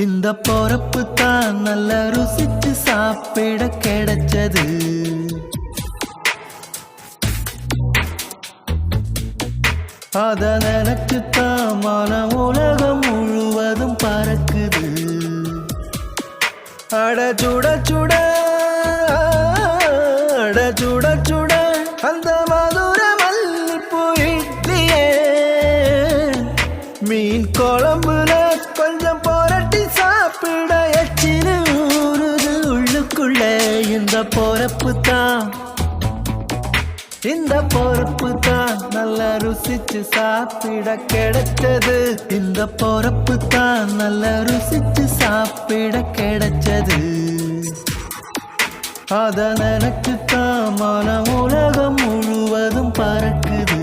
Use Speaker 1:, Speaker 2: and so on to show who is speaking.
Speaker 1: இந்த பொறப்பு தான் நல்ல ருசிச்சு சாப்பிட கிடைச்சது. அத நினைச்சுத்தான் மனம் உலகம் முழுவதும் பறக்குது. அட சுட சுட அட சுட சுட அந்த மதுர மல்லிப்பூ இட்லியே மீன் குழம்புல கொஞ்சம் புரட்டி சாப்பிட எச்சினு ஊறுது உள்ளுக்குள்ள. இந்த பொறப்பு தான் இந்த பொறப்பு தான் நல்ல ருசிச்சு சாப்பிட கிடைச்சது. இந்த பொறப்பு தான் நல்ல ருசிச்சு சாப்பிட கிடைச்சது. அத நினைச்சுத்தான் மனம் உலகம் முழுவதும் பறக்குது.